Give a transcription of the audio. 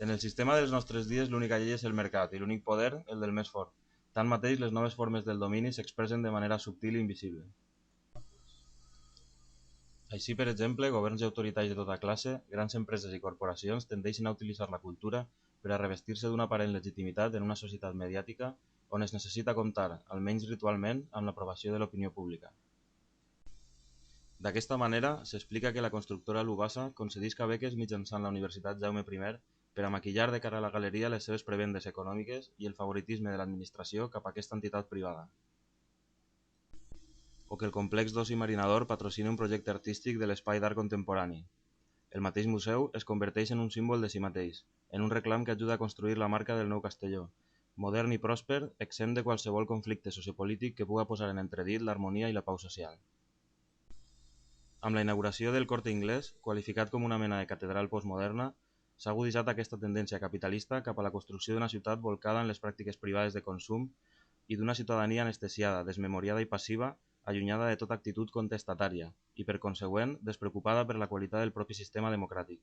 En el sistema dels nostres dies l'única llei és el mercat i l'únic poder el del més fort. Tanmateix, les noves formes del domini s'expressen de manera subtil i invisible. Així, per exemple, governs i autoritaris de tota classe, grans empreses i corporacions tendeixen a utilitzar la cultura per a revestir-se d'una aparent legitimitat en una societat mediàtica on es necessita comptar, almenys ritualment, amb l'aprovació de l'opinió pública. D'aquesta manera, s'explica que la constructora Lubasa concedisca beques mitjançant la Universitat Jaume I per a maquillar de cara a la galeria les seves prebendes econòmiques i el favoritisme de l'administració cap a aquesta entitat privada. O que el complex d'oci Marinador patrocini un projecte artístic de l'espai d'art contemporani. El mateix museu es converteix en un símbol de si mateix, en un reclam que ajuda a construir la marca del nou Castelló, modern i pròsper, exempt de qualsevol conflicte sociopolític que puga posar en entredit l'harmonia i la pau social. Amb la inauguració del Corte Inglés, qualificat com una mena de catedral postmoderna, s'ha aguditzat aquesta tendència capitalista cap a la construcció d'una ciutat volcada en les pràctiques privades de consum i d'una ciutadania anestesiada, desmemoriada i passiva, allunyada de tota actitud contestatària i, per consegüent, despreocupada per la qualitat del propi sistema democràtic.